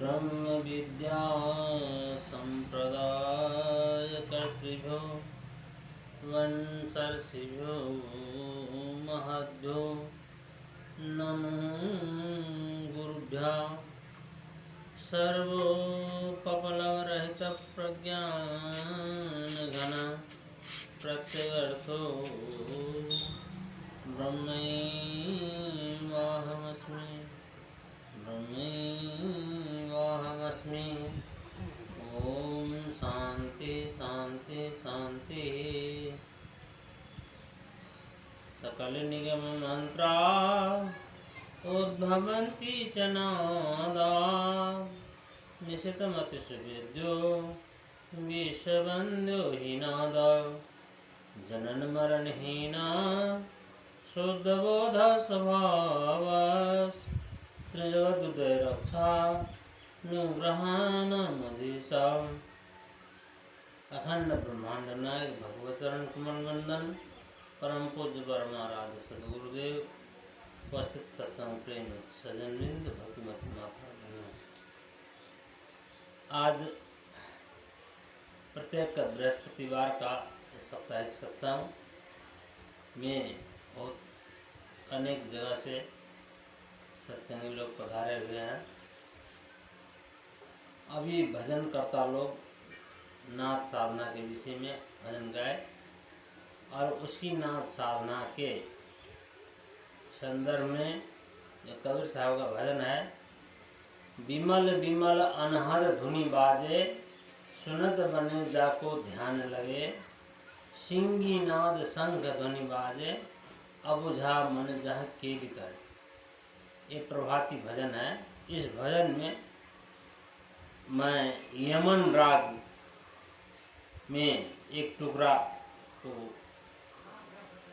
ब्रह्म विद्या संप्रदाय कर्तृभ्यो वंशर्षिभ्यो महद्भ्यो नमो गुरुभ्यः सर्वोपप्लवरहित प्रज्ञानघन प्रत्यगर्थो ब्रह्मैवाहमस्मि ब्रह्मैवाहमस्मि। ओम शांति शांति शांति। सकल निगम मंत्रा उद्भवन्ति च नादा निशितमति सुवेद्यो विश्ववन्द्यो हि नादा जनन मरणहीना शुद्धबोध स्वभावस् त्रयोदय रक्षा अनुग्रहानमधीशा। अखंड ब्रह्मांड नायक भगवत चरण कमल वंदन परम पूज्य परमाराध्य सद्गुरुदेव उपस्थित सत्संग प्रेम सजन वृंद भक्तिमती माता बहनों, आज प्रत्येक बृहस्पतिवार का साप्ताहिक सत्संग में बहुत अनेक जगह से सत्संगी लोग पधारे हुए हैं। अभी भजन करता लोग नाथ साधना के विषय में भजन गाए और उसकी नाथ साधना के संदर्भ में जो कबीर साहब का भजन है, विमल विमल अनहद धुनि बाजे सुनत बने जाको ध्यान लगे सिंगी नाद शंख ध्वनि बाजे अबुझा मन जह केली कर। ये प्रभाती भजन है। इस भजन में मैं यमन राग में एक टुकड़ा को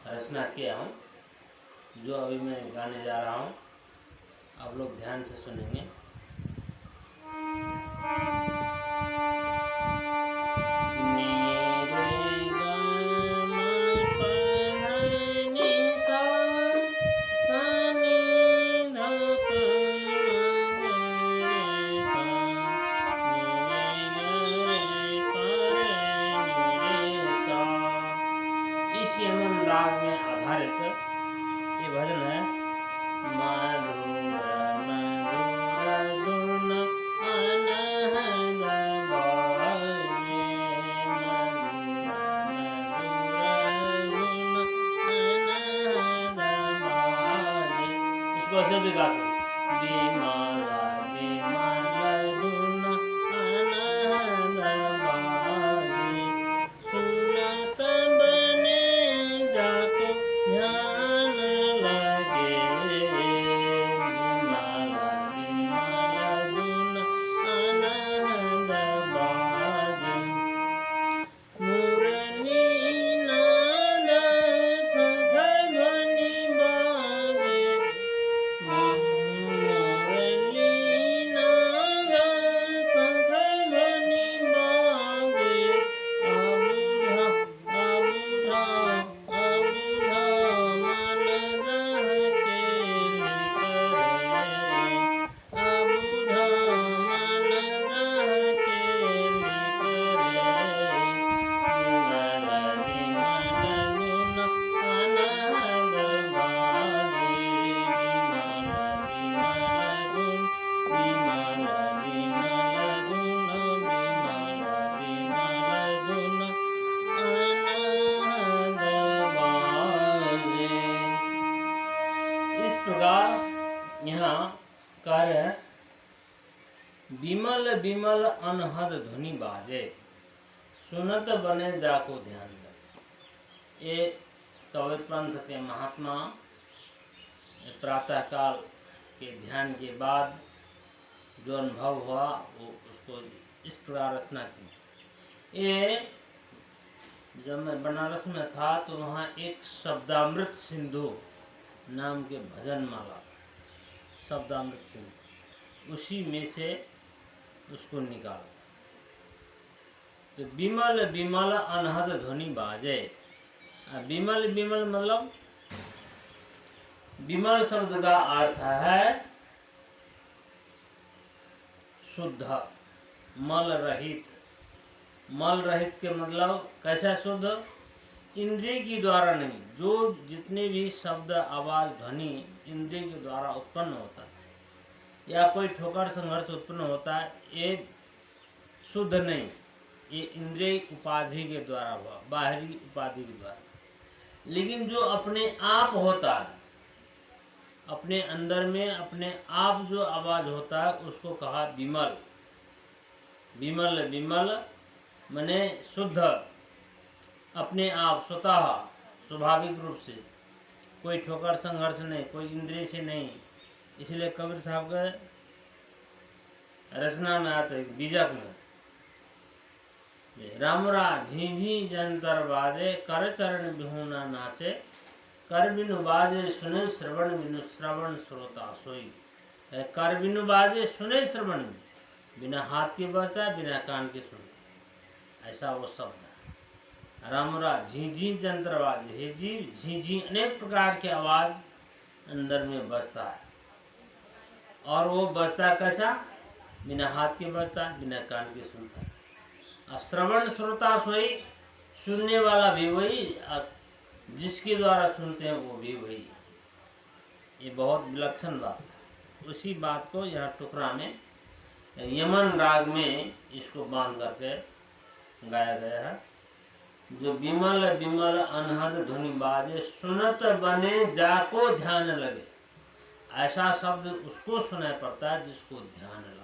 रचना किया हूँ, जो अभी मैं गाने जा रहा हूँ। आप लोग ध्यान से सुनेंगे। राग में आधारित ये भजन है। मधुर मधुर धुन अनहद बाजे, मधुर मधुर धुन अनहद बाजे। इसको ऐसे भी गा सकते। विमल विमल धुन अनहद बाजे सुनत बने जाको ध्यान लगे। विमल विमल धुन अनहद बाजे मुरली नाद शंख ध्वनि बाजे। मुरली नाद शंख ध्वनि बाजे अबुझा अबुझा अबुझा मन दह केली करे। अबुझा मन दह केली करे। विमल विमल धुन अनहद बाजे। विमल विमल धुन विमल विमल धुन अनहद बाजे। इस प्रकार यहाँ कार्य है। विमल विमल अनहद धुनि बाजे सुनत बने जाको ध्यान लगे। ये कबीर पंथ के महात्मा प्रातः काल के ध्यान के बाद जो अनुभव हुआ वो उसको इस प्रकार रचना की। ये जब मैं बनारस में था तो वहाँ एक शब्दामृत सिंधु नाम के भजन माला, शब्दामृत सिंधु, उसी में से उसको निकाला। तो विमल विमल अनहद ध्वनि बाजे। विमल विमल मतलब विमल शब्द का अर्थ है शुद्ध, मल रहित। मल रहित के मतलब कैसा शुद्ध? इंद्रिय के द्वारा नहीं। जो जितने भी शब्द, आवाज, ध्वनि इंद्रिय के द्वारा उत्पन्न होता है या कोई ठोकर संघर्ष उत्पन्न होता है, ये शुद्ध नहीं, ये इंद्रिय उपाधि के द्वारा हुआ, बाहरी उपाधि के द्वारा। लेकिन जो अपने आप होता है, अपने अंदर में अपने आप जो आवाज होता है, उसको कहा विमल। विमल, विमल माने शुद्ध, अपने आप स्वतः स्वाभाविक रूप से, कोई ठोकर संघर्ष नहीं, कोई इंद्रिय से नहीं। इसलिए कबीर साहब के रचना में आते हैं, बीजक में, रामरा झीझी जंतर बाजे, कर चरण बिहुना नाचे, कर बिनु बाजे सुने श्रवण बिनु श्रवण श्रोता सोई। कर बिनु बाजे सुने श्रवण, बिना हाथ के बजता है, बिना कान के सुनता, ऐसा वो शब्द है। रामरा झीझी जंतर बाजे, हे जीव झीझी अनेक प्रकार के आवाज अंदर में बजता है, और वो बजता कैसा? बिना हाथ के बजता है, बिना कान के सुनता है। श्रवण श्रोता सोई, सुनने वाला भी वही, जिसके द्वारा सुनते हैं वो भी वही। ये बहुत विलक्षण बात है। उसी बात को यहाँ टुकड़ा में यमन राग में इसको बांध करके गाया गया है। जो विमल विमल अनहद धुनि बाजे, सुनत बने जाको ध्यान लगे। ऐसा शब्द उसको सुनाई पड़ता है जिसको ध्यान लगे।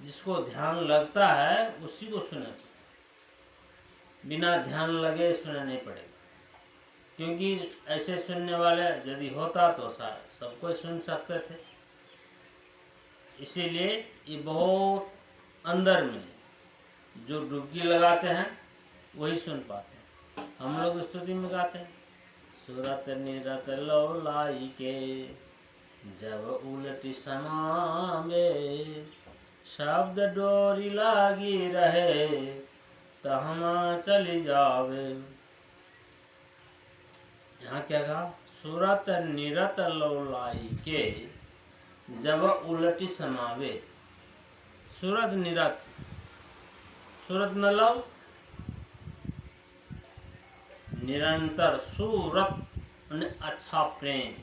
जिसको ध्यान लगता है उसी को सुने, बिना ध्यान लगे सुने नहीं पड़ेगा। क्योंकि ऐसे सुनने वाले यदि होता तो सबको सुन सकते थे। इसीलिए ये बहुत अंदर में जो डुबकी लगाते हैं वही सुन पाते हैं। हम लोग स्तुति में गाते हैं, सूरत निरत लौलाई के, जब उलटी समावे, शब्द डोरी लागी रहे, तो हम चली जावे। यहाँ क्या कहा? सूरत निरत लौलाई के, जब उलटी समावे। सूरत निरत, सूरत मतलब निरंतर, सूरत अच्छा प्रेम,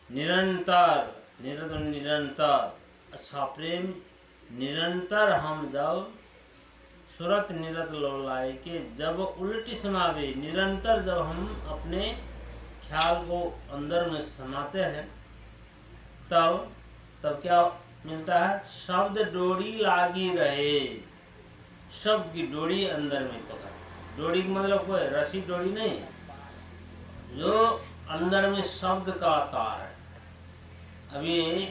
निरंतर, निरंतर अच्छा प्रेम, निरंतर हम जब सूरत निरत लौलाई के, जब उल्टी समावे, निरंतर जब हम अपने ख्याल को अंदर में समाते हैं, तब क्या मिलता है? शब्द डोरी लागी रहे। शब्द की डोरी अंदर में पकड़। डोरी का मतलब कोई रस्सी डोरी नहीं है, जो अंदर में शब्द का तार है। अभी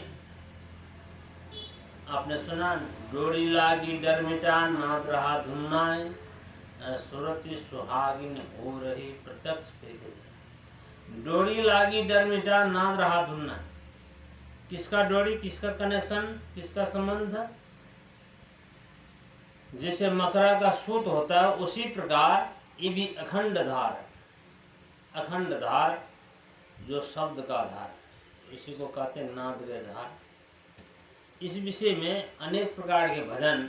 आपने सुना, डोरी लागी डर मिटा, नाद रहा धुनाए, सुरती सुहागिन हो रही प्रत्यक्ष पे। डोरी लागी डर मिटा, नाद रहा धुनाए। किसका डोरी, किसका कनेक्शन, किसका संबंध? जैसे मकरा का सूत होता है, उसी प्रकार ये भी अखंड धार है। अखंड धार जो शब्द का धार, इसी को कहते हैं नाद रे धार। इस विषय में अनेक प्रकार के भजन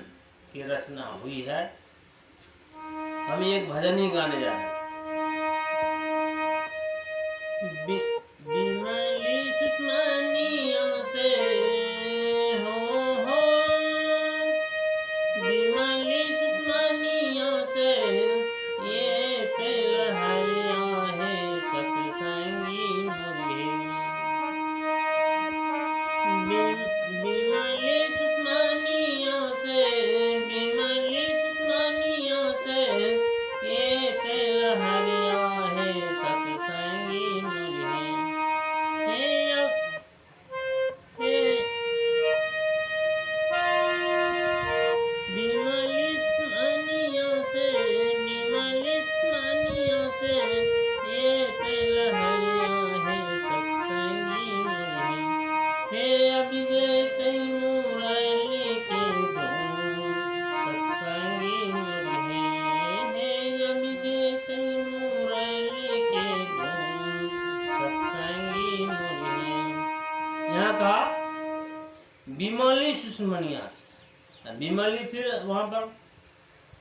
की रचना हुई है। हम एक भजन ही गाने जा रहे हैं। बिमली सुषमनियों से हो, बिमली सुषमनियों से, ये तेल हरिया है सत्संगी मुरी। बिमली सुषमनियों से, बिमली सुषमनियों से, ये तेल हरिया है सत्संगी मुरी। बिमली सुषमनियों से, बिमली सुषमनियों से, ये तेल हरिया है सत्संगी मुरी। हे अभिजय कई मुरली के धूम, सत्संगी मुरी। हे अभिजय कई मुरली के धूम, सत्संगी मुरी। यहाँ कहा विमली सुषमनिया से। विमली फिर वहाँ पर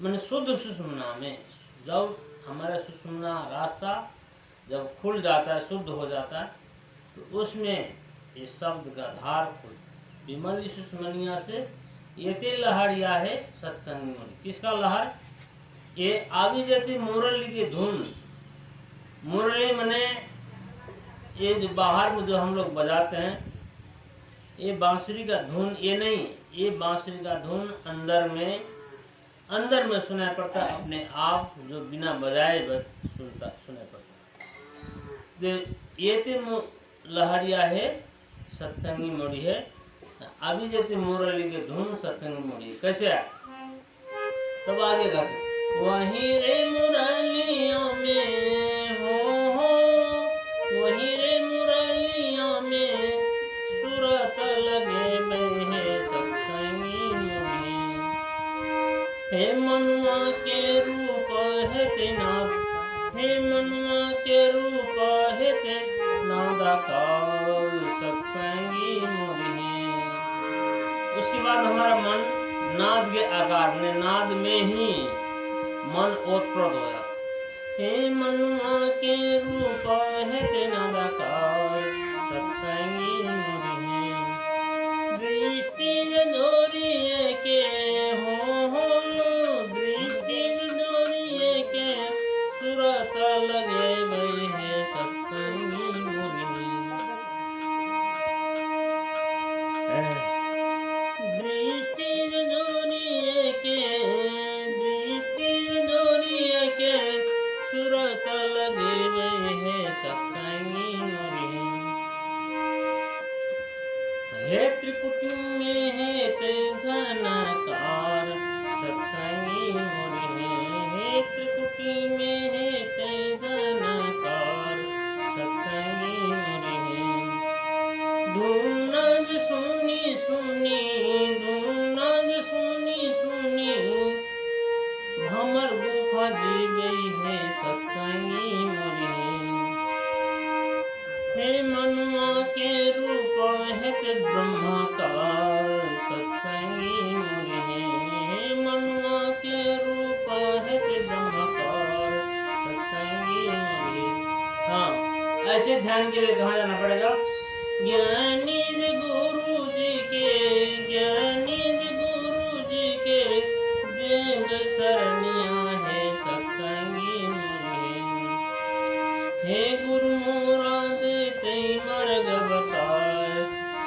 मैंने शुद्ध सुषुम्ना में, जब हमारा सुषुम्ना रास्ता जब खुल जाता है, शुद्ध हो जाता है, तो उसमें इस शब्द का धार खुल, विमली सुषमनिया से ये लहरिया है सत्संगी मुनि। किसका लहर? ये आवी जाती मुरली की धुन। मुरली मने ये जो बाहर में जो हम लोग बजाते हैं, ये बांसुरी का धुन, ये नहीं, ये बांसुरी का धुन अंदर में सुनाई पड़ता है, अपने आप जो बिना बजाए सुनाई पड़ता है। ये लहरिया है सत्संगी मुनि है। अभी जैसे मुरली के धुन सत्संगी मुनि कैसे है? तब आगे गाते वही रे मुरलिया में हो, वही रे मुरलिया में सूरत लगे में है सत्संगी मुनि। हे मनुआ के रूप है ते नाद, हे मनुआ के रूप है ते नादाकार सत्संगी मुनि। उसके बाद हमारा मन नाद के आकार में, नाद में ही मन ओतप्रोत हो जाता। हे मनुआ के रूप है ते नादाकार सत्संगी मुनि। दृष्टि जोरिए के हो, दृष्टि जोरिए के सूरत लगे वही है सत्संगी मुनि। दृष्टि जोरिए के, दृष्टि जोरिए के सूरत लगे वही है सत्संगी मुनि। हे त्रिकुटी में है ते झनकार सत्संगी मुनि। हे त्रिकुटी में है ते झनकार सत्संगी मुनि। धूनज सुनी सुनी, धूनज सुनी सुनी भमर गुफा जीवे है सत्संगी मुनि। हे मनुआ के रूप है ते ब्रह्माकार सत्संगी मुनि। हे मनुआ के रूप है ते ब्रह्माकार सत्संगी मुनि। हाँ, ऐसे ध्यान के लिए कहाँ जाना पड़ेगा? ज्ञानी गुरु जी के, ज्ञानी गुरु जी के जेब सरनिया है सत्संगी मुनि। हे गुरु मोरा देते मर्ग बताए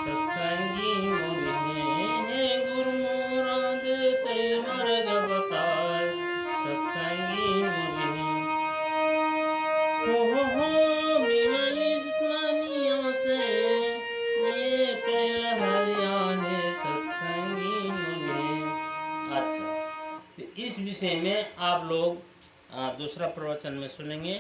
सत्संगी मुनि। हे गुरु मोरा देते मर्ग बताए सत्संगी मुनि। हो विमली सुषमनिया से ये लहरिया है सत्संगी मुनि। अच्छा, तो इस विषय में आप लोग दूसरा प्रवचन में सुनेंगे।